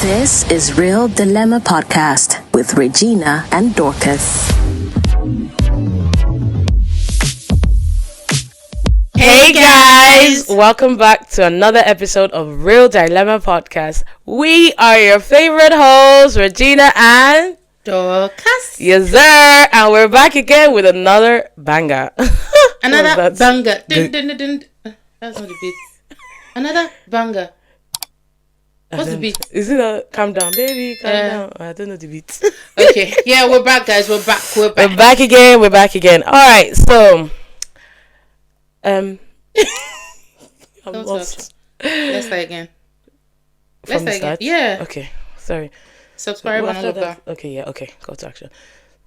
This is Real Dilemma Podcast with Regina and Dorcas. Hey guys! Welcome back to another episode of Real Dilemma Podcast. We are your favorite hosts, Regina and Dorcas. Yes, sir. And we're back again with another banger. Another banger. Dun, dun, dun, dun. That's not the beat. Another banger. What's the beat? Is it a calm down, baby? Calm down. I don't know the beat. Okay. Yeah, we're back, guys. We're back. We're back again. All right. So, I'm lost. Let's start again. From the start? Yeah. Okay. Sorry. Subscribe and all of that. Okay. Yeah. Okay. Go to action.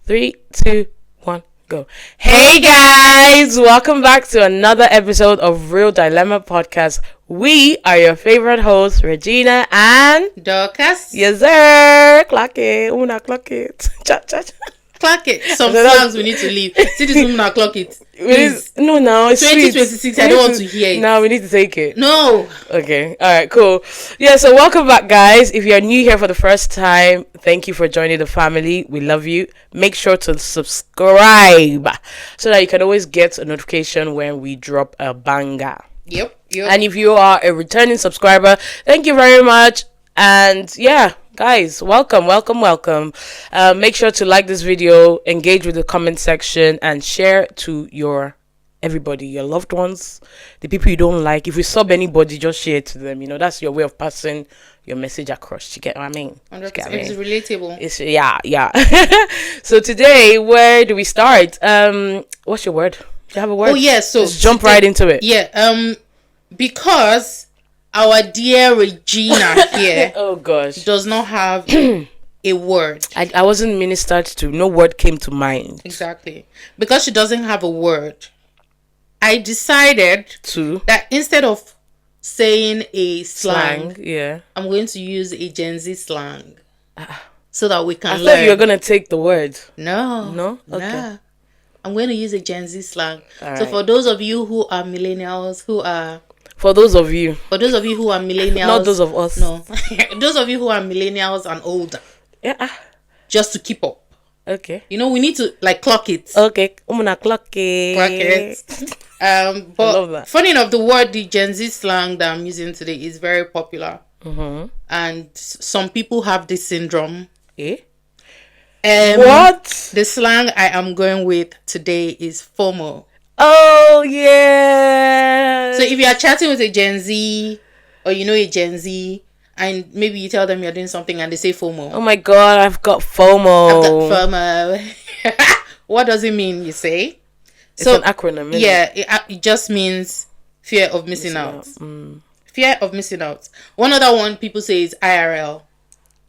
3, 2, 1. Go. Hey guys, welcome back to another episode of Real Dilemma Podcast. We are your favorite hosts, Regina and Dorcas. Yes, sir. Clock it. Una clock it. Cha cha cha. Clock it. Some songs we need to leave. See this woman now clock it. Please. No, it's 2026. I don't want to hear it. No, we need to take it. No. Okay. All right. Cool. Yeah. So welcome back, guys. If you're new here for the first time, thank you for joining the family. We love you. Make sure to subscribe so that you can always get a notification when we drop a banger. Yep. And if you are a returning subscriber, thank you very much. And yeah, guys, welcome. Make sure to like this video, engage with the comment section, and share to your everybody, your loved ones, the people you don't like. If you sub anybody, just share it to them. You know, that's your way of passing your message across. You get what I mean? 100%. It's relatable. It's yeah. So today, where do we start? What's your word? Do you have a word? Oh yeah, so let's jump right into it. Yeah. Because our dear Regina here oh gosh does not have a word. I wasn't ministered to. No word came to mind. Exactly. Because she doesn't have a word, I decided that instead of saying a slang, yeah, I'm going to use a Gen Z slang so that we can learn. I thought you were going to take the word. No? Okay. Nah. I'm going to use a Gen Z slang. All so right. for those of you who are millennials, For those of you who are millennials, not those of us. No. Those of you who are millennials and older. Yeah. Just to keep up. Okay. You know, we need to clock it. Okay. I'm gonna clock it. Clock it. But I love that. Funny enough, the word, the Gen Z slang that I'm using today is very popular. Mm-hmm. And some people have this syndrome. What? The slang I am going with today is FOMO. Oh yeah. So if you are chatting with a Gen Z, or you know a Gen Z, and maybe you tell them you're doing something and they say FOMO. Oh my god, I've got FOMO. What does it mean, you say? It's an acronym, isn't it? It just means fear of missing out. Fear of missing out. One other one people say is IRL.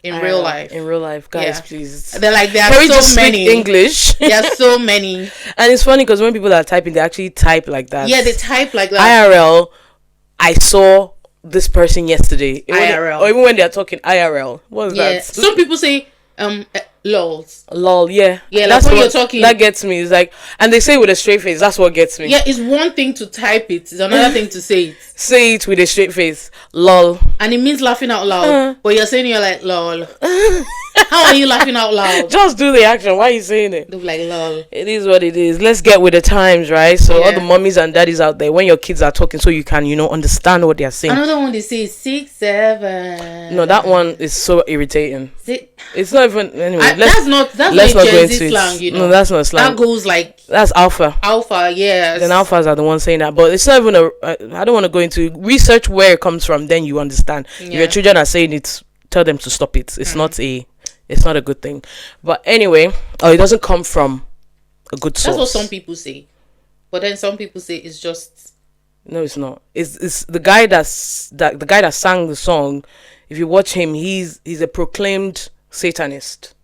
In real life. In real life, guys, please. They're like, there Can are we just so many. speak English? There are so many. And it's funny because when people are typing, they actually type like that. Yeah, they type like that. IRL, I saw this person yesterday. IRL. Or even when they're talking IRL. What is that? Some people say lols. Lol, yeah. Yeah, that's like when you're talking. That gets me. It's like, and they say it with a straight face. That's what gets me. Yeah, it's one thing to type it. It's another thing to say it. Say it with a straight face. Lol. And it means laughing out loud. But you're saying you're like, lol. How are you laughing out loud? Just do the action. Why are you saying it? Look like lol. It is what it is. Let's get with the times, right? So all the mommies and daddies out there, when your kids are talking, so you can, understand what they're saying. Another one they say is 6, 7. No, that one is so irritating. It's not even anyway. That's not Gen Z slang, No, that's not slang. That goes like that's alpha. Alpha, yes. Then alphas are the ones saying that, but it's not even I don't want to go into research where it comes from. Then you understand. If your children are saying it, tell them to stop it. It's not a good thing. But anyway, it doesn't come from a good source. That's what some people say. But then some people say it's just. No, it's not. It's the guy that sang the song. If you watch him, he's a proclaimed Satanist.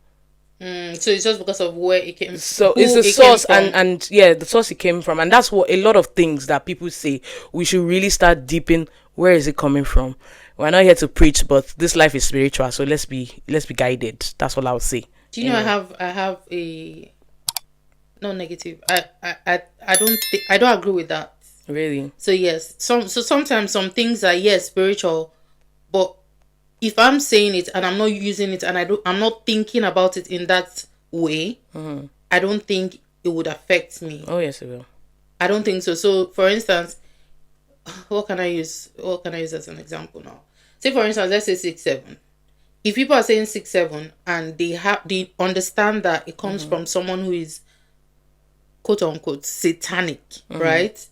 So it's just because of where it came. So it's the source and the source it came from, and that's what a lot of things that people say. We should really start deeping. Where is it coming from? We're not here to preach, but this life is spiritual, so let's be guided. That's what I would say. Do you know I have a no negative. I don't agree with that. Really? So yes, sometimes some things are spiritual, but if I'm saying it and I'm not using it and I'm not thinking about it in that way, I don't think it would affect me. Oh yes, it will. I don't think so. So, for instance, what can I use as an example now? Say, for instance, let's say 6-7. If people are saying 6-7 and they understand that it comes from someone who is quote unquote satanic, right?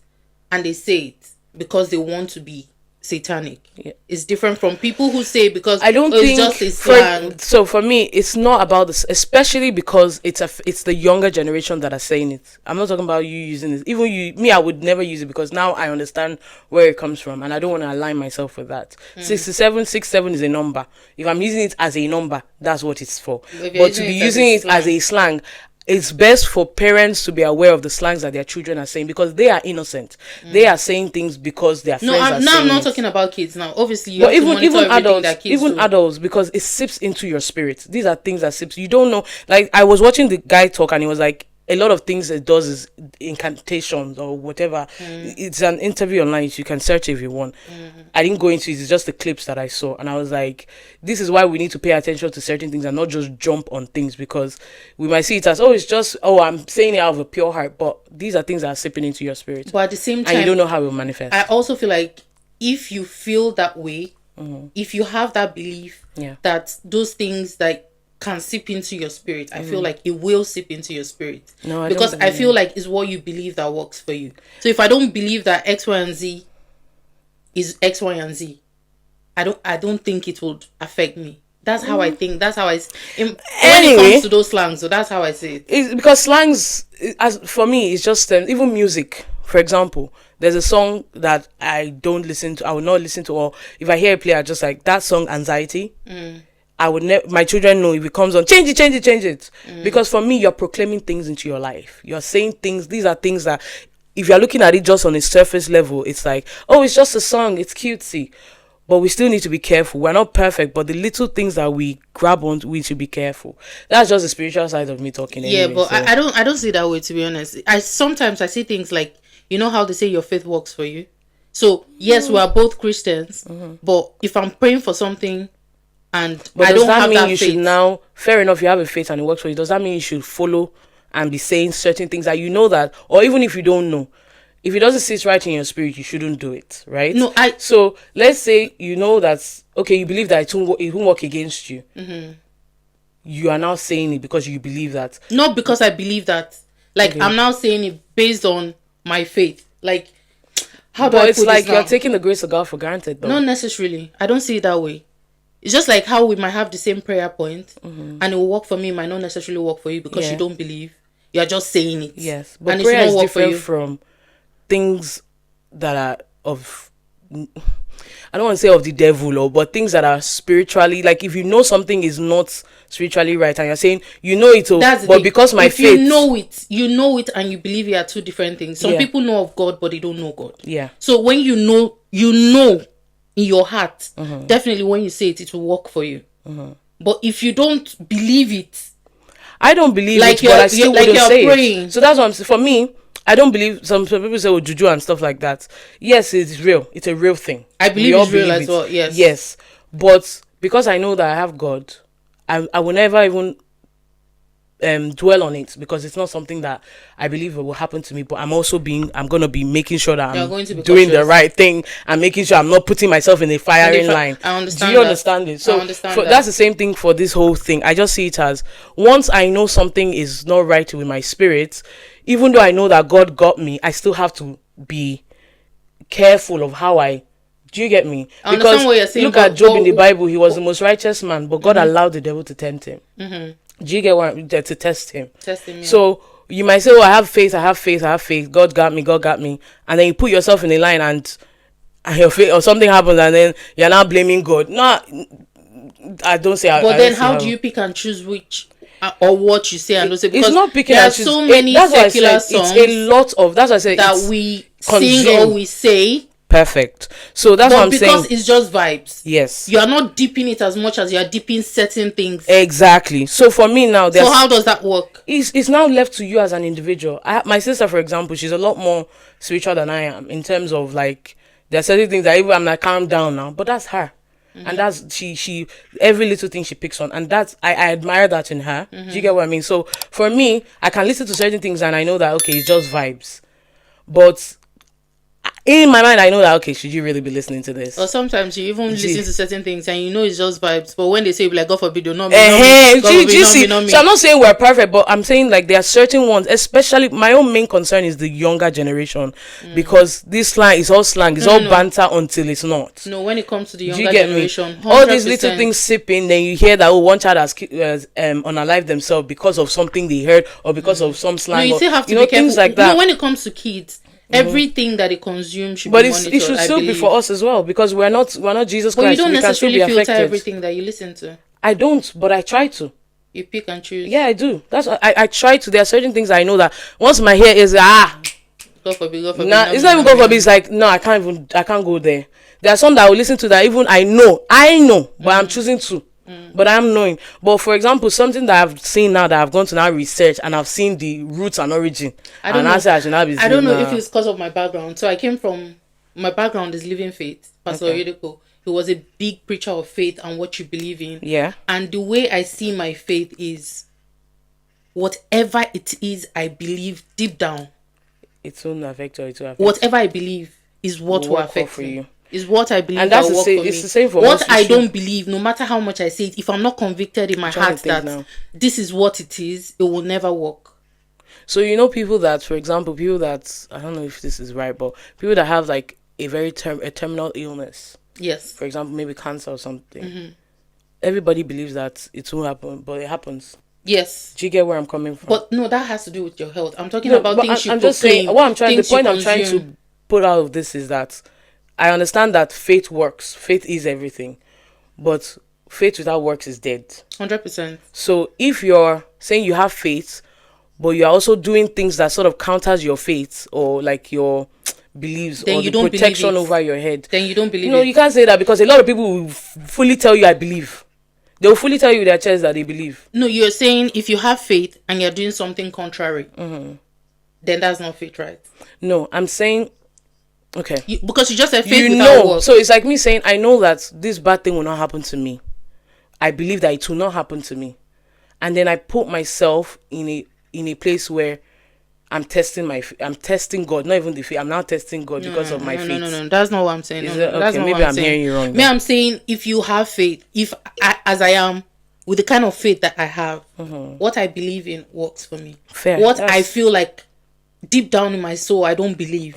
And they say it because they want to be satanic. Yeah. It's different from people who say because I don't think it's just a slang. so for me it's not about this, especially because it's the younger generation that are saying it. I'm not talking about you using it. Even me, I would never use it because now I understand where it comes from and I don't want to align myself with that. 67 is a number. If I'm using it as a number, that's what it's for. But to be using it as a slang, it's best for parents to be aware of the slangs that their children are saying because they are innocent. They are saying things because their friends are saying I'm not it. talking about kids now. Obviously, you But have to monitor even everything adults, that kids do. adults, because it seeps into your spirit. These are things that seeps. You don't know. Like I was watching the guy talk, and he was like, a lot of things it does is incantations or whatever. It's an interview online. You can search if you want. I didn't go into it. It's just the clips that I saw, and I was like, this is why we need to pay attention to certain things and not just jump on things because we might see it as I'm saying it out of a pure heart, but these are things that are seeping into your spirit. But at the same time, and you don't know how it will manifest. I also feel like if you feel that way, if you have that belief that those things that can seep into your spirit, I feel like it will seep into your spirit. No, because I feel like it's what you believe that works for you. So if I don't believe that X, Y, and Z is X, Y, and Z, I don't think it would affect me. That's how I think. That's how when it comes to those slangs, so that's how I say it. It's because slangs, as for me, it's just even music. For example, there's a song that I don't listen to. I will not listen to, or if I hear it play, I just like that song, Anxiety. I would never. My children know if it comes on, change it. Because for me, you're proclaiming things into your life. You're saying things. These are things that, if you're looking at it just on a surface level, it's like, oh, it's just a song. It's cutesy. But we still need to be careful. We're not perfect, but the little things that we grab on, we should be careful. That's just the spiritual side of me talking. Yeah, anyway, but so. I don't see that way, to be honest. Sometimes I say things like, you know how they say your faith works for you. So yes, we are both Christians, but if I'm praying for something and but I does don't that have mean that you faith, should now? Fair enough, you have a faith and it works for you. Does that mean you should follow and be saying certain things that you know that, or even if you don't know? If it doesn't sit right in your spirit, you shouldn't do it, right? No, So let's say you know that, okay, you believe that it won't work against you. You are now saying it because you believe that. Not because I believe that. Like, okay. I'm now saying it based on my faith. Like, how do I put this now? But it's like you're taking the grace of God for granted, though. Not necessarily. I don't see it that way. It's just like how we might have the same prayer point, and it will work for me, it might not necessarily work for you because you don't believe. You're just saying it. Yes, but prayer is different from things that are of, I don't want to say of the devil, but things that are spiritually, like if you know something is not spiritually right and you're saying you know it, but because my faith, you know it and you believe it are two different things. Some people know of God but they don't know God. Yeah. So when you know in your heart, definitely when you say it will work for you. But if you don't believe it, I don't believe it, but I still wouldn't say it. So that's what I'm saying. For me, I don't believe, some people say, juju and stuff like that. Yes, it's real. It's a real thing. I believe it's real as well, yes. Yes. But because I know that I have God, I will never even dwell on it because it's not something that I believe will happen to me. But I'm going to be making sure that I'm doing the right thing and making sure I'm not putting myself in a firing line. I understand. Do you understand it? So that's the same thing for this whole thing. I just see it as, once I know something is not right with my spirit, even though I know that God got me, I still have to be careful of how do you get me? Because look at Job in the Bible. He was the most righteous man, but God allowed the devil to tempt him. Do you get what to test him? So you might say, I have faith. God got me. And then you put yourself in a line and your faith, or something happens and then you're now blaming God. No, I don't say. But then how do you pick and choose which or what you say and don't say? Because it's not picking there and are so many secular songs. It's a lot of, that's what I say, that we sing or we say. Perfect. So that's what I'm saying. Because it's just vibes. Yes. You are not dipping it as much as you are dipping certain things. Exactly. So for me now, so how does that work? It's now left to you as an individual. My sister, for example, she's a lot more spiritual than I am in terms of, like, there are certain things that even I'm like, calm down now, but that's her. and that's she every little thing she picks on, and that's I admire that in her. Do you get what I mean? So for me, I can listen to certain things and I know that okay, it's just vibes, but in my mind, I know that, okay, should you really be listening to this? Or sometimes you even listen to certain things and you know it's just vibes. But when they say, like, God forbid, don't So I'm not saying we're perfect, but I'm saying, like, there are certain ones, especially my own main concern is the younger generation. Because this slang is all slang, it's all banter until it's not. No, when it comes to the younger generation, 100%. All these little things sipping, then you hear that, oh, one child has unalived themselves because of something they heard or because of some slang. No, you still have to be careful. Things like that. You know, when it comes to kids, everything that they consume should be monitored. But it should still be for us as well, because we're not Jesus Christ. But you don't necessarily filter everything that you listen to. I don't, but I try to. You pick and choose. Yeah, I do. That's what I try to. There are certain things I know that once my hair is God forbid. Nah, it's not even God forbid. It's like, no, I can't go there. There are some that I will listen to that even I know, but I'm choosing to. But I'm knowing. But for example, something that I've seen now that I've gone to now research and I've seen the roots and origin. I don't know if it's because of my background. So my background is living faith. Pastor Adetunji, he was a big preacher of faith and what you believe in. Yeah. And the way I see my faith is whatever it is I believe deep down. It will affect you. Whatever I believe is what will affect you. Is what I believe, and that's it's the same for what I don't believe. No matter how much I say it, if I'm not convicted in my heart that this is what it is, it will never work. So you know, people that, for example, people that, I don't know if this is right, but people that have like a very terminal illness. Yes. For example, maybe cancer or something. Everybody believes that it won't happen, but it happens. Yes. Do you get where I'm coming from? But no, that has to do with your health. I'm talking about things I'm just saying. The point I'm trying to put out of this is that I understand that faith works. Faith is everything. But faith without works is dead. 100%. So if you're saying you have faith, but you're also doing things that sort of counters your faith or like your beliefs then or the protection over your head, then you don't believe it. No, you can't say that, because a lot of people will fully tell you I believe. They will fully tell you with their chest that they believe. No, you're saying if you have faith and you're doing something contrary, then that's not faith, right? No, I'm saying... Okay. Because you just said faith without work. So it's like me saying, I know that this bad thing will not happen to me. I believe that it will not happen to me. And then I put myself in a place where I'm testing God, not even the faith. I'm now testing God because of my faith. No. That's not what I'm saying. Maybe I'm hearing you wrong. I'm saying if you have faith, as I am, with the kind of faith that I have, what I believe in works for me. Fair. I feel like deep down in my soul, I don't believe.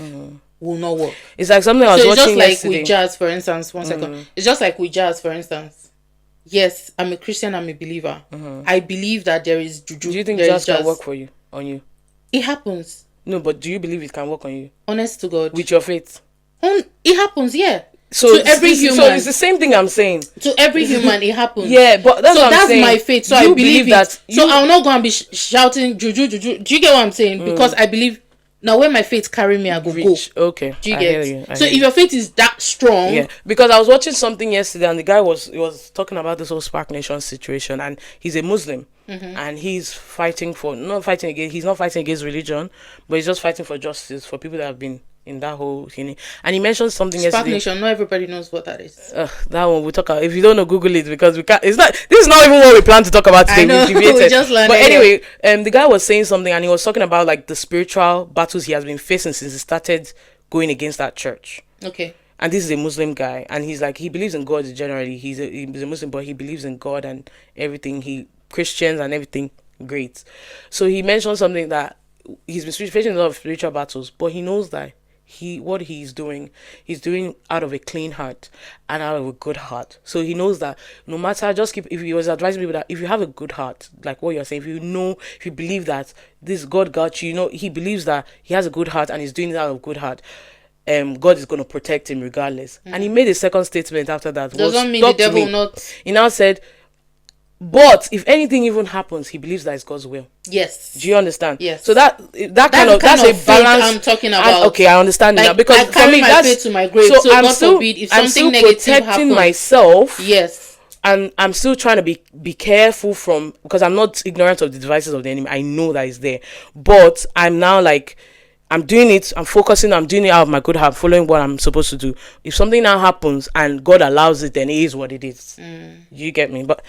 Will not work. It's like something I was watching yesterday. It's just like with jazz, for instance. One second. It's just like with jazz, for instance. Yes, I'm a Christian. I'm a believer. I believe that there is juju. Do you think jazz can work on you? It happens. No, but do you believe it can work on you? Honest to God. With your faith? It happens, yeah. So to every human. So it's the same thing I'm saying. To every human, it happens. Yeah, but that's what I'm saying. My faith. So I believe that. So I'll not go and be shouting juju. Do you get what I'm saying? Because I believe. Now, when my faith carry me, I go. Okay. Do you get it? So if your faith is that strong... Yeah. Because I was watching something yesterday and the guy was talking about this whole Spark Nation situation, and he's a Muslim. And he's he's not fighting against religion, but he's just fighting for justice for people that have been in that whole thing. And he mentioned something Spark yesterday. Nation, not everybody knows what that is. That one we'll talk about. If you don't know, Google it, because we can't. This is not even what we plan to talk about today. I know, we just learned. But anyway, the guy was saying something, and he was talking about like the spiritual battles he has been facing since he started going against that church. Okay. And this is a Muslim guy, and he's like, he believes in God generally. He's a Muslim, but he believes in God and everything. Christians and everything, great. So he mentioned something that he's been facing a lot of spiritual battles, but he knows that what he's doing out of a clean heart and out of a good heart. So he knows that no matter, if he was advising people that if you have a good heart, like what you're saying, if you believe that this God got you, he believes that he has a good heart and he's doing it out of good heart, God is going to protect him regardless. And he made a second statement after that. Doesn't mean the devil not. He now said, but if anything even happens, he believes that it's God's will. Yes. Do you understand? Yes. So that's a balance I'm talking about. Okay, I understand now, because I carry for me my faith to my grave. So I'm God still, forbid if I'm something still negative protecting happens, myself. Yes. And I'm still trying to be careful because I'm not ignorant of the devices of the enemy. I know that it's there, but I'm now like, I'm doing it, I'm focusing, I'm doing it out of my good heart, following what I'm supposed to do. If something now happens and God allows it, then it is what it is. You get me? But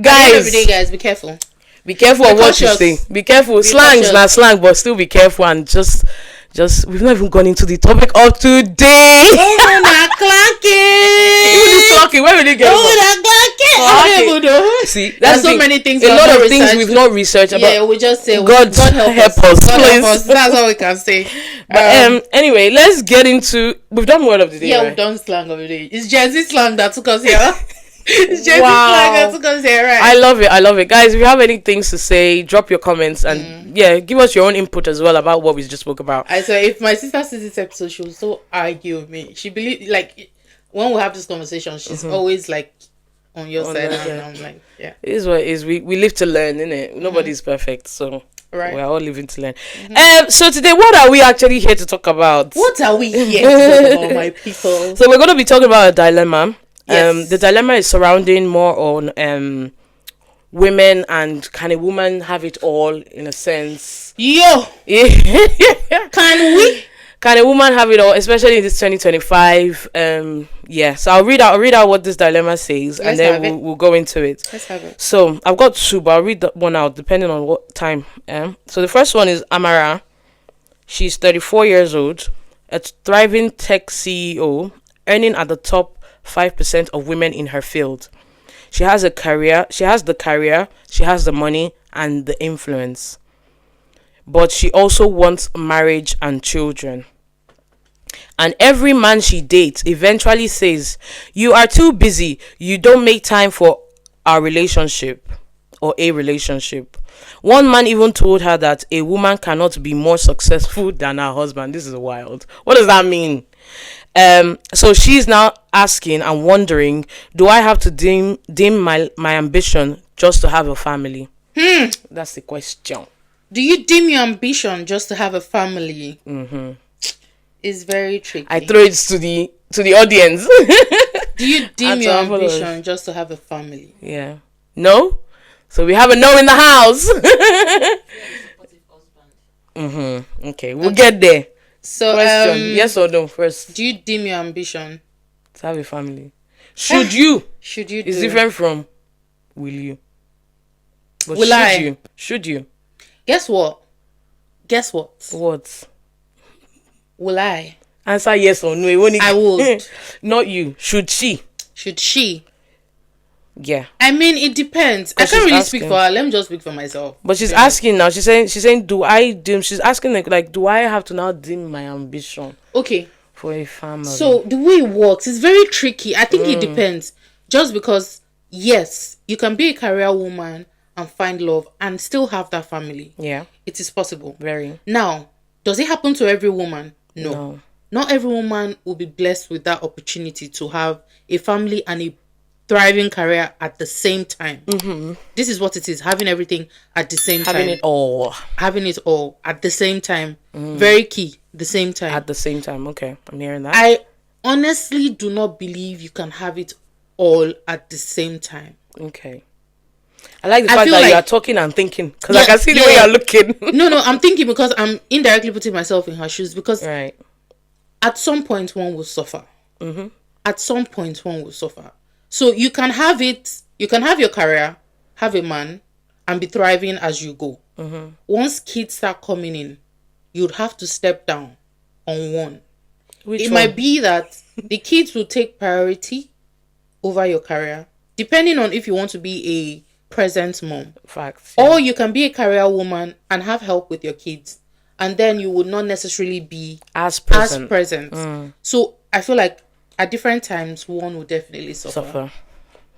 guys, every day, guys, be careful. Be careful of what you say. Be careful. Slang is not slang, but still be careful and just we've not even gone into the topic of today. Oh, not clocking. Even this clocking, where will you get it from? See, there's so many things. A lot of things we've not researched about. Yeah, we just say God help us, God please. help us. That's all we can say. But anyway, let's get into. We've done word of the day. Yeah, right? we've done slang of the day. It's Gen Z slang that took us here. It's Gen Z slang that took us here, right? I love it, guys. If you have any things to say, drop your comments and give us your own input as well about what we just spoke about. I say, if my sister sees this episode, she will so argue with me. She believe like when we have this conversation, she's always like on your side, and I'm like, yeah. It is what it is. We live to learn, innit? Nobody's perfect, so right. We're all living to learn. So today, what are we actually here to talk about? What are we here to talk about, my people? So we're going to be talking about a dilemma. Yes. The dilemma is surrounding more on women and can a woman have it all in a sense? Yo, can we? Can a woman have it all, especially in this 2025? So I'll read out what this dilemma says, and then we'll go into it. Let's have it. So I've got two, but I'll read that one out depending on what time. So the first one is Amara. She's 34 years old, a thriving tech CEO, earning at the top 5% of women in her field. She has a career. She has the money and the influence, but she also wants marriage and children. And every man she dates eventually says, "You are too busy. You don't make time for our relationship or a relationship." One man even told her that a woman cannot be more successful than her husband. This is wild. What does that mean? So she's now asking and wondering, do I have to dim my ambition just to have a family? That's the question. Do you dim your ambition just to have a family? It's very tricky. I throw it to the audience. Do you dim your ambition just to have a family? Yeah. No? So we have a no in the house. Okay, we'll get there. So, question, yes or no first? Do you dim your ambition to have a family? Should you? Should you? It's different from will you. But will I? Should you? Guess what? What? Will I? Answer yes or no. I would. Not you. Should she? Should she? Yeah. I mean, it depends. I can't really speak for her. Let me just speak for myself. But she's asking now. She's saying, she's asking like, do I have to now dim my ambition? Okay. For a family. So the way it works is very tricky. I think it depends. Just because, yes, you can be a career woman and find love and still have that family. Yeah. It is possible. Very. Now, does it happen to every woman? No. Not every woman will be blessed with that opportunity to have a family and a thriving career at the same time. This is what it is, having everything at the same time. Having it all at the same time. Very key. The same time. At the same time. Okay, I'm hearing that. I honestly do not believe you can have it all at the same time. Okay. I like the fact that you are talking and thinking, because I can see the way you're looking. No, I'm thinking because I'm indirectly putting myself in her shoes, because at some point one will suffer. At some point one will suffer. So you can have it, you can have your career, have a man, and be thriving as you go. Once kids start coming in, you'd have to step down on one. It might be that the kids will take priority over your career, depending on if you want to be a present mom. Facts. Or you can be a career woman and have help with your kids, and then you would not necessarily be as present. So I feel like at different times one will definitely suffer.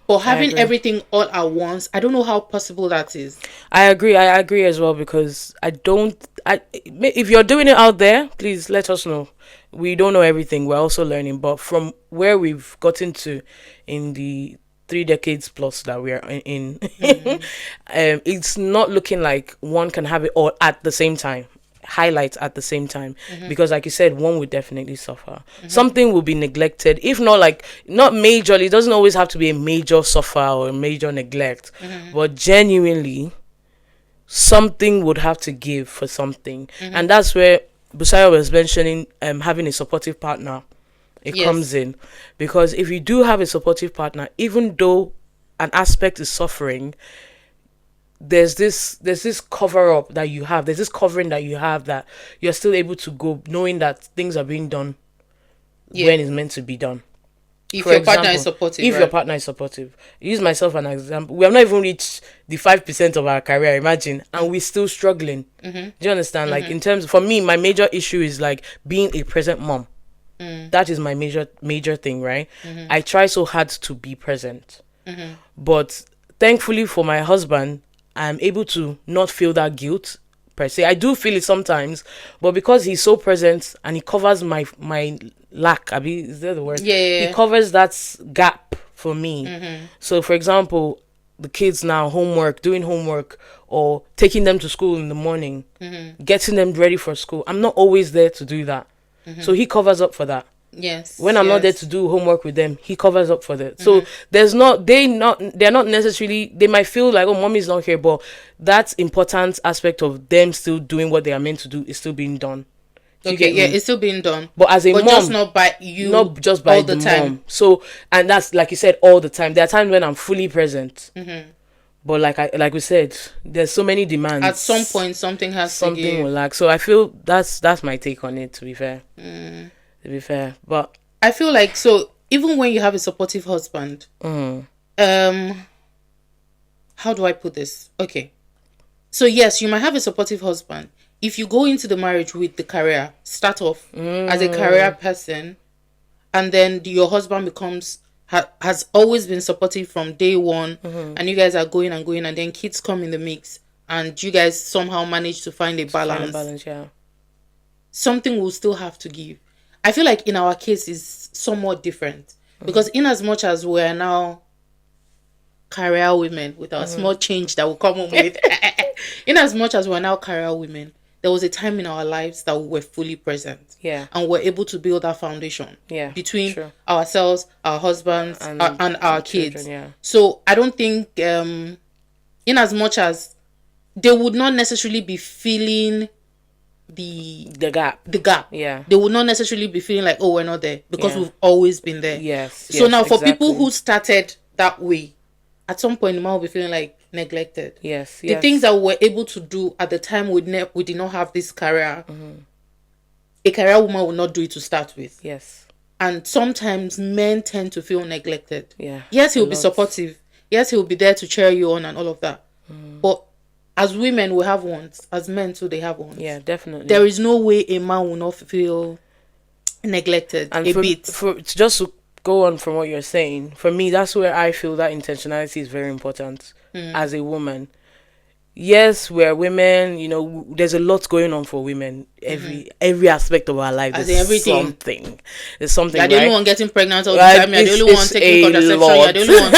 But having everything all at once, I don't know how possible that is. I agree as well, because if you're doing it out there, please let us know. We don't know everything, we're also learning, but from where we've gotten to in the 3 decades plus that we are in, it's not looking like one can have it all at the same time. Highlights at the same time, because like you said, one would definitely suffer. Something will be neglected, if not majorly. It doesn't always have to be a major suffer or a major neglect, but genuinely something would have to give for something. And that's where Busayo was mentioning having a supportive partner, it comes in, because if you do have a supportive partner, even though an aspect is suffering, there's this cover up that you have, there's this covering that you have, that you're still able to go knowing that things are being done when it's meant to be done. If your partner is supportive. If your partner is supportive. Use myself as an example. We have not even reached the 5% of our career, imagine, and we're still struggling. Do you understand? Like, in terms, for me, my major issue is like being a present mom. That is my major thing, right? I try so hard to be present. But thankfully for my husband, I'm able to not feel that guilt per se. I do feel it sometimes, but because he's so present and he covers my lack, is that the word? He covers that gap for me. So for example, the kids now doing homework or taking them to school in the morning, getting them ready for school, I'm not always there to do that. So he covers up for that. When I'm not there to do homework with them, he covers up for that. So they're not necessarily, they might feel like, oh, mommy's not here, but that important aspect of them still doing what they are meant to do is still being done. It's still being done. But as a mom, just not by you, not just by all the time. Mom. So, and that's like you said, all the time. There are times when I'm fully present. But like we said, there's so many demands. At some point, something will lack. So I feel that's my take on it. To be fair, but I feel like, so even when you have a supportive husband, how do I put this? Okay, so yes, you might have a supportive husband. If you go into the marriage with the career, start off as a career person, and then your husband has always been supportive from day one, and you guys are going, and then kids come in the mix, and you guys somehow manage to find a balance. Something will still have to give. I feel like in our case is somewhat different, because in as much as we're now career women with our small change that will come home with, in as much as we're now career women, there was a time in our lives that we were fully present. And we're able to build that foundation between ourselves, our husbands, and our kids. Children, So I don't think, in as much as they would not necessarily be feeling the gap. They would not necessarily be feeling like, oh, we're not there, because we've always been there. So now for people who started that way, at some point, the man will be feeling like neglected. The things that we were able to do at the time we did not have this career. A career woman will not do it to start with. And sometimes men tend to feel neglected. Yes, he'll be supportive. Yes, he'll be there to cheer you on and all of that. But as women, we have wants. As men too, they have wants. Definitely. There is no way a man will not feel neglected and a bit. Just to go on from what you're saying, for me, that's where I feel that intentionality is very important as a woman. Yes, we're women, there's a lot going on for women. Every aspect of our life, there's something. There's something, You're the only one getting pregnant all the time. You're the only one taking contraception. You're the only one.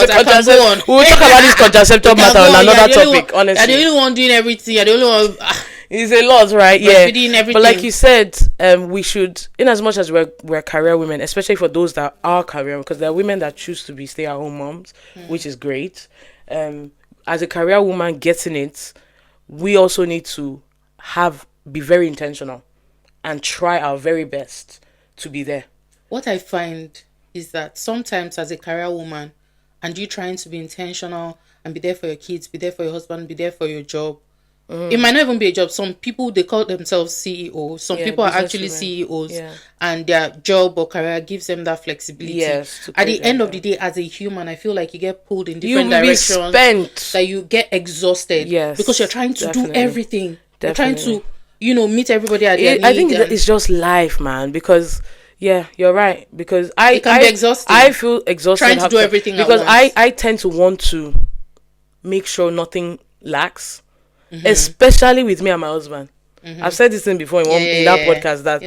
I can go on. We'll talk about this contraceptive matter on another topic, honestly. You're the only one doing everything. You're the only one... It's a lot, right? But like you said, we should, in as much as we're career women, especially for those that are career, because there are women that choose to be stay-at-home moms, which is great. As a career woman getting it, we also need to be very intentional and try our very best to be there. What I find is that sometimes as a career woman, and you trying to be intentional and be there for your kids, be there for your husband, be there for your job, it might not even be a job. Some people, they call themselves CEOs. Some people are actually women. CEOs, and their job or career gives them that flexibility. At the end of the day, as a human, I feel like you get pulled in different directions. That you get exhausted. Because you're trying to do everything. You're trying to, meet everybody at their need. I think it's just life, man. Because you're right. Because it can be exhausting. I feel exhausted trying to do everything because at once. I tend to want to make sure nothing lacks. Especially with me and my husband. I've said this thing before in that podcast that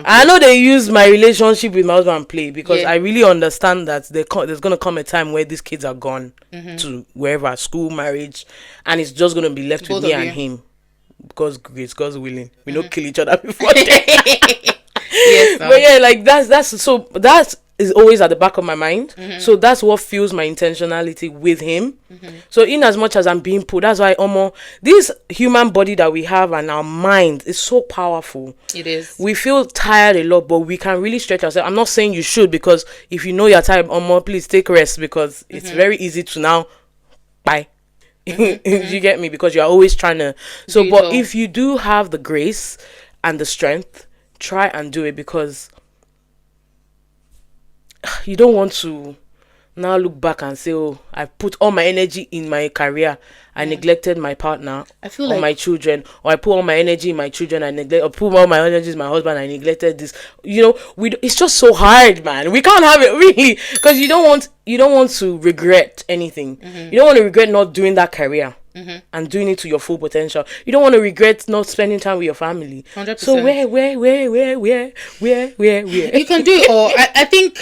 I know they use my relationship with my husband play, because I really understand that there's going to come a time where these kids are gone to wherever, school, marriage, and it's just going to be left with me and him. God's grace, God's willing. We don't kill each other before then. But like that's is always at the back of my mind. So that's what fuels my intentionality with him. So in as much as I'm being put, that's why this human body that we have and our mind is so powerful. It is. We feel tired a lot, but we can really stretch ourselves. I'm not saying you should, because if you know you're tired, please take rest, because it's very easy to now bye. You get me? Because you're always trying to. So, but if you do have the grace and the strength, try and do it, because you don't want to now look back and say, oh, I put all my energy in my career, I neglected my partner, I feel or like my children, or I put all my energy in my children, or put all my energy in my husband, I neglected this. It's just so hard, man. We can't have it, really, because you don't want to regret anything. You don't want to regret not doing that career. And doing it to your full potential. You don't want to regret not spending time with your family. 100%. So where? You can do it all. I think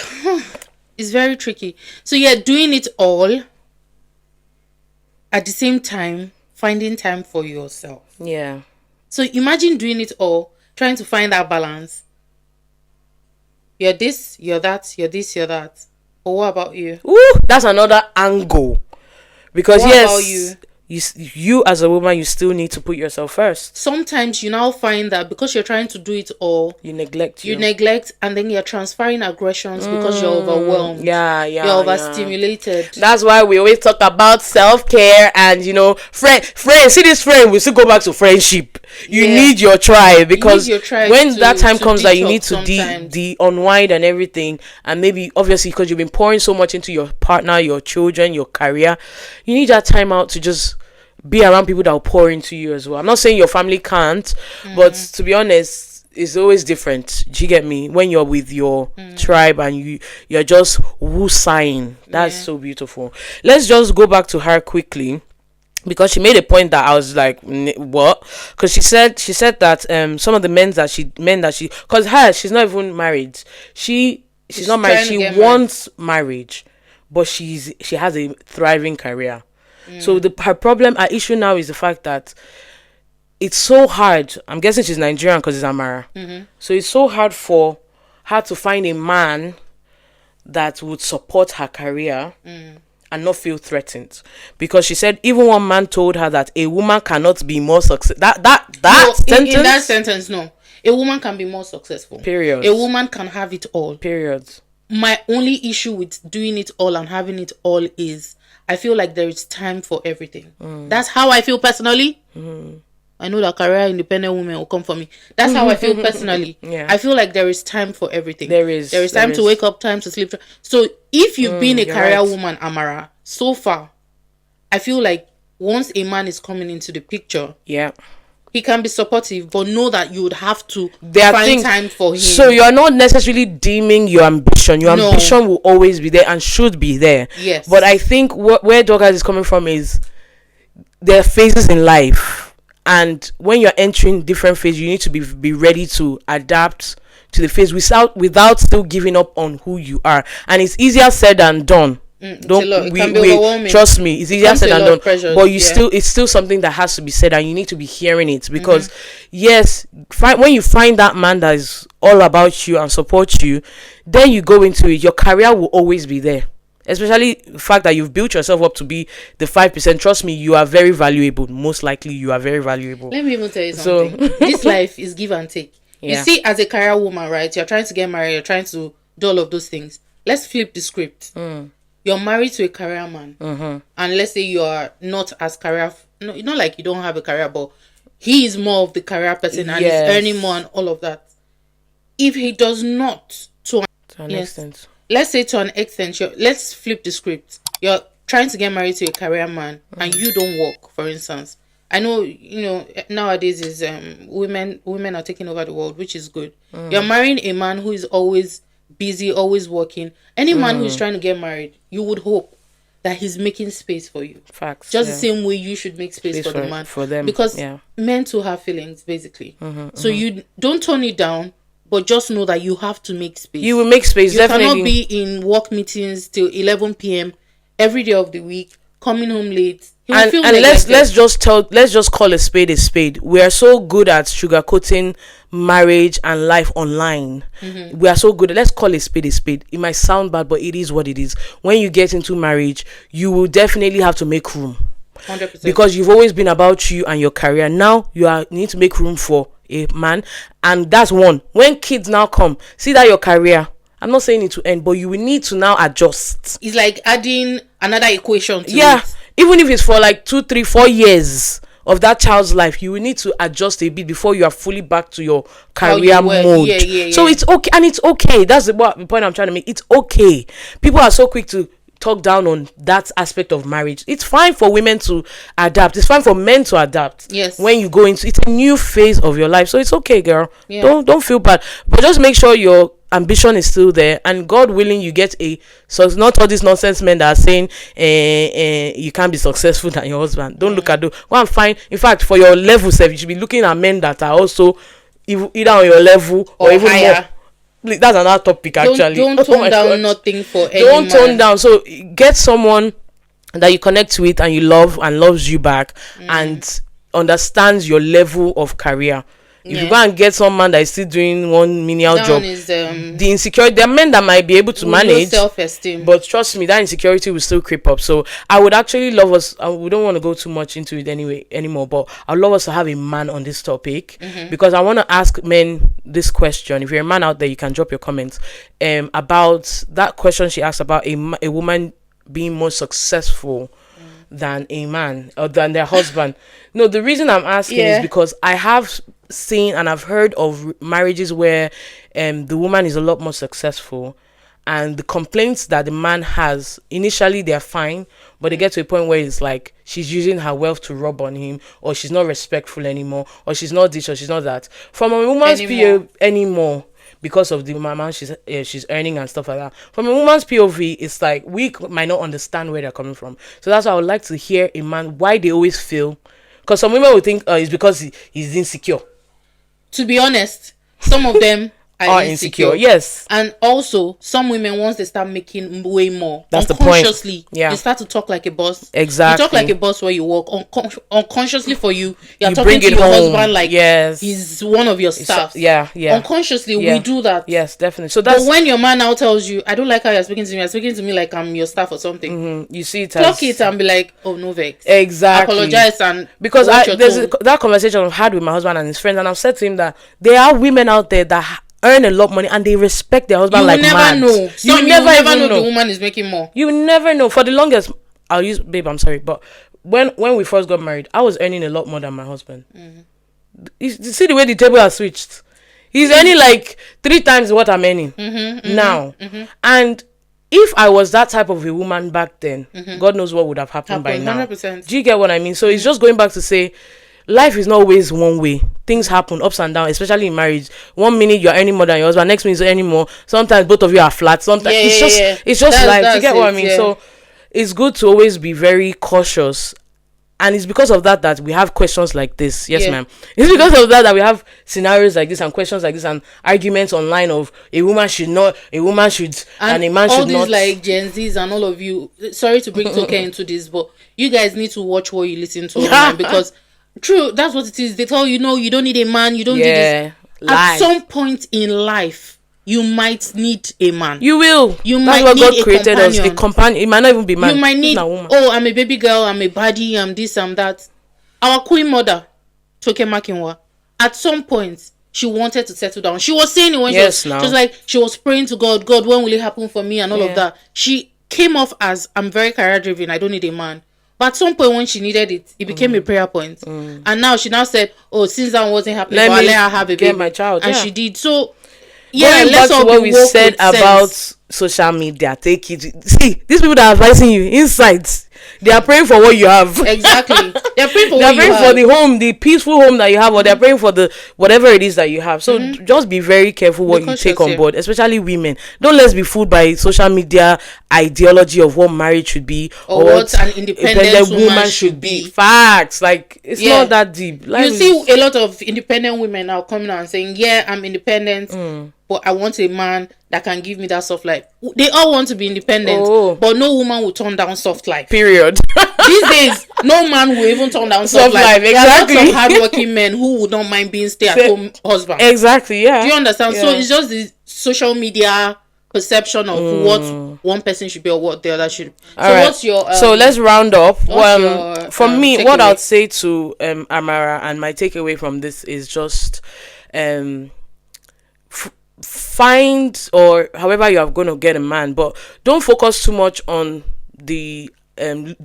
it's very tricky. So yeah, doing it all at the same time, finding time for yourself. Yeah. So imagine doing it all, trying to find that balance. You're this, you're that, you're this, you're that. But what about you? Ooh, that's another angle. Because what yes, about you? You as a woman, you still need to put yourself first. Sometimes you now find that because you're trying to do it all, you neglect, and then you're transferring aggressions because you're overwhelmed. You're overstimulated. That's why we always talk about self-care and friends. See this friend, we still go back to friendship. You need your tribe, because when that time comes that you need to de unwind and everything, and maybe obviously because you've been pouring so much into your partner, your children, your career, you need that time out to just be around people that will pour into you as well. I'm not saying your family can't, but to be honest, it's always different. Do you get me? When you're with your tribe and you're just woo-sighing. That's so beautiful. Let's just go back to her quickly, because she made a point that I was like, what? Because she said that some of the men that she because she's not even married. She's not married. She wants marriage, but she has a thriving career. So her issue now is the fact that it's so hard. I'm guessing she's Nigerian because it's Amara. So it's so hard for her to find a man that would support her career and not feel threatened. Because she said even one man told her that a woman cannot be more successful. Sentence? In that sentence, no. A woman can be more successful. Period. A woman can have it all. Period. My only issue with doing it all and having it all is I feel like there is time for everything. That's how I feel personally. I know that career independent women will come for me. That's how I feel personally. I feel like there is time for everything. There is time to wake up, time to sleep. So if you've been a career woman, Amara, so far, I feel like once a man is coming into the picture, he can be supportive, but know that you would have to find time for him. So you're not necessarily deeming your ambition. Your ambition will always be there and should be there. Yes. But I think where Dorcas is coming from is there are phases in life. And when you're entering different phases, you need to be ready to adapt to the phase without still giving up on who you are. And it's easier said than done. Trust me, it's easier said than done, but it's still something that has to be said, and you need to be hearing it, because when you find that man that is all about you and supports you, then you go into it, your career will always be there, especially the fact that you've built yourself up to be the 5%. Trust me, you are very valuable. Most likely you are very valuable. Let me even tell you something. This life is give and take. You see, as a career woman, right, you're trying to get married, you're trying to do all of those things. Let's flip the script. You're married to a career man, and let's say you are not as career. No, not like you don't have a career, but he is more of the career person and he's earning more and all of that. If he does not, to an extent, let's say to an extent, let's flip the script. You're trying to get married to a career man and you don't work, for instance. I know, nowadays is women are taking over the world, which is good. You're marrying a man who is always busy, always working. Any man who is trying to get married, you would hope that he's making space for you. Facts. Just the same way you should make space for the man. For them. Because men too have feelings, basically. So you don't turn it down, but just know that you have to make space. You will make space, you definitely. You cannot be in work meetings till 11 p.m. every day of the week, coming home late, And let's just call a spade a spade. We are so good at sugarcoating marriage and life online. We are so good. Let's call a spade a spade. It might sound bad, but it is what it is. When you get into marriage, you will definitely have to make room. 100%. Because you've always been about you and your career. Now you need to make room for a man, and that's one. When kids now come, see that your career, I'm not saying it to end, but you will need to now adjust. It's like adding another equation to it. Even if it's for like 2, 3, 4 years of that child's life, you will need to adjust a bit before you are fully back to your career mode. So it's okay, and it's okay. That's the point I'm trying to make. It's okay. People are so quick to talk down on that aspect of marriage. It's fine for women to adapt. It's fine for men to adapt. Yes. When you go into, it's a new phase of your life, so it's okay, girl. Don't feel bad, but just make sure your ambition is still there, and God willing, you get so it's not all these nonsense men that are saying you can't be successful than your husband. Don't look at those. Go and find, in fact, for your level self, you should be looking at men that are also either on your level or even higher. More. That's another topic, actually. Don't tone down nothing for any Don't man. tone down. So get someone that you connect with and you love and loves you back and understands your level of career. If you go and get some man that is still doing one menial job, the insecurity, there are men that might be able to manage self-esteem, but trust me, that insecurity will still creep up. So I would actually love us, we don't want to go too much into it anymore, but I'd love us to have a man on this topic, because I want to ask men this question. If you're a man out there, you can drop your comments about that question she asked about a woman being more successful than a man or than their husband. No, the reason I'm asking is because I have seen and I've heard of marriages where the woman is a lot more successful, and the complaints that the man has, initially they're fine, but they get to a point where it's like she's using her wealth to rub on him, or she's not respectful anymore, or she's not this, or she's not that. From a woman's POV anymore, because of the amount she's earning and stuff like that. From a woman's POV, it's like we might not understand where they're coming from. So that's why I would like to hear a man why they always feel, because some women would think it's because he's insecure. To be honest, some of them are insecure. Yes. And also, some women, once they start making way more, that's the point. Unconsciously, they start to talk like a boss. Exactly. You talk like a boss where you work. Unconsciously for you're talking to your husband like he's one of your staff. Unconsciously, we do that. Yes, definitely. So that's. But when your man now tells you, I don't like how you're speaking to me. You're speaking to me like I'm your staff or something. You see it Clock it and be like, oh, no vex. Exactly. Apologize and because there's that conversation I've had with my husband and his friends, and I've said to him that there are women out there that earn a lot of money and they respect their husband like man. You never know the woman is making more. You never know. For the longest, I'm sorry, but when we first got married, I was earning a lot more than my husband. You see the way the table has switched. He's earning like 3 times what I'm earning now. And if I was that type of a woman back then, God knows what would have happened by now. 100%. Do you get what I mean? So it's just going back to say, life is not always one way. Things happen ups and downs, especially in marriage. 1 minute you're earning more than your husband, next minute you're earning more. Sometimes both of you are flat. Sometimes it's just life. You get what I mean? So it's good to always be very cautious. And it's because of that we have questions like this. Yes, ma'am. It's because of that we have scenarios like this and questions like this and arguments online of a woman should, and a man should not. All these like Gen Zs and all of you. Sorry to bring Toke into this, but you guys need to watch what you listen to online, because true, that's what it is. They tell you, no, you don't need a man, you don't need this. At some point in life, you might need a man. You will. You that's might what need God a created companion. us. A companion. It might not even be man. You might need, oh, I'm a baby girl, I'm a baddie, I'm this, I'm that. Our queen mother, Toke Makinwa, at some point, she wanted to settle down. She was saying it when she was like, she was praying to God, when will it happen for me and all of that. She came off as, I'm very career driven, I don't need a man. But at some point when she needed it, it became a prayer point. And now she now said, oh, since that wasn't happening, let her have a baby. My child. And she did. So, going back to what we said about social media, take it. See, these people that are advising you, insights. They are praying for what you have. Exactly. They're praying for the home, the peaceful home that you have, or they're praying for the whatever it is that you have. So just be very careful what you take on board, especially women. Don't let's be fooled by social media ideology of what marriage should be or what an independent woman should be. Facts. Like it's not that deep. You see a lot of independent women now coming out and saying, yeah, I'm independent. but I want a man that can give me that soft life. They all want to be independent, but no woman will turn down soft life. Period. These days, no man will even turn down soft life. Exactly. There are lots of hardworking men who would not mind being stay-at-home husband. Exactly, yeah. Do you understand? Yeah. So it's just the social media perception of what one person should be or what the other should be. So right. What's your... so let's round up. From me, what I'd say to Amara, and my takeaway from this is just... find, or however you are going to get a man, but don't focus too much on the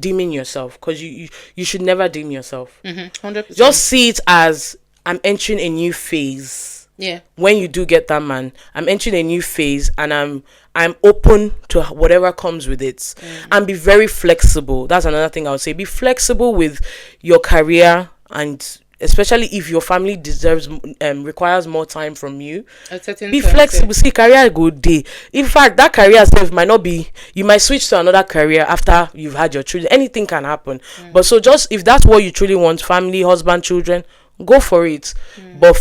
deeming yourself, because you should never deem yourself. 100%. Just see it as, I'm entering a new phase. Yeah. When you do get that man, I'm entering a new phase, and I'm open to whatever comes with it. And be very flexible. That's another thing I would say. Be flexible with your career, and especially if your family requires more time from you, be flexible. See, career good day. In fact, that career self might not be, you might switch to another career after you've had your children. Anything can happen. But so just, if that's what you truly want, family, husband, children, go for it. But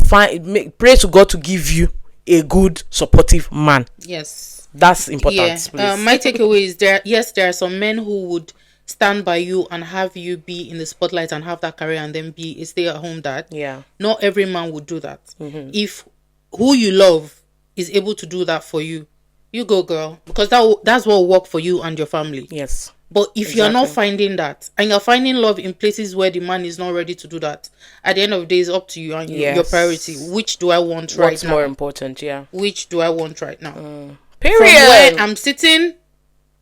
pray to God to give you a good, supportive man. Yes, that's important. Yeah. My takeaway is there are some men who would stand by you and have you be in the spotlight and have that career and then be a stay-at-home dad. Yeah. Not every man would do that. If who you love is able to do that for you, you go, girl, because that's what will work for you and your family. Yes. But if you're not finding that, and you're finding love in places where the man is not ready to do that, at the end of the day, it's up to you and your priority. Which do I want right now? What's more important? Yeah. Which do I want right now? Period. From where I'm sitting,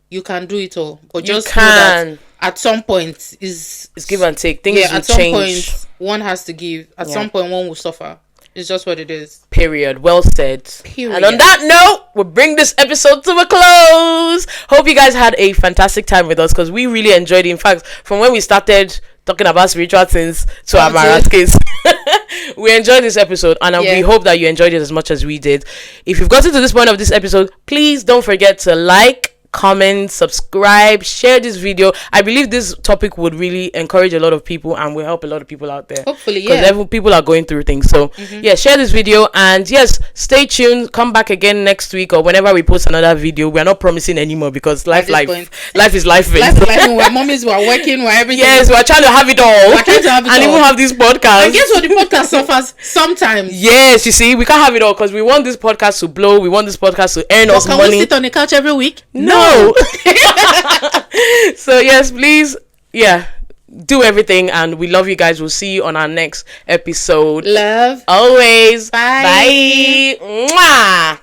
you can do it all, but just know that at some point it's give and take. Things will at some change. point one has to give. At some point one will suffer. It's just what it is. Period. Well said. Period. And on that note, we'll bring this episode to a close. Hope you guys had a fantastic time with us, because we really enjoyed it. In fact, from when we started talking about spiritual things to Amara's case, we enjoyed this episode, and we hope that you enjoyed it as much as we did. If you've gotten to this point of this episode, please don't forget to like, comment, subscribe, share this video. I believe this topic would really encourage a lot of people and will help a lot of people out there. Hopefully, because people are going through things. So share this video, and yes, stay tuned. Come back again next week or whenever we post another video. We are not promising anymore, because life is life. Life is life. We're mommies, we're working, we're everything. Yes, we're trying to have it all. We're trying to have it and all. even have this podcast. And guess what? The podcast suffers sometimes. Yes, you see, we can't have it all, because we want this podcast to blow. We want this podcast to earn us money. Can we sit on the couch every week? No. So yes, please, do everything, and we love you guys. We'll see you on our next episode. Love always. Bye. Mwah.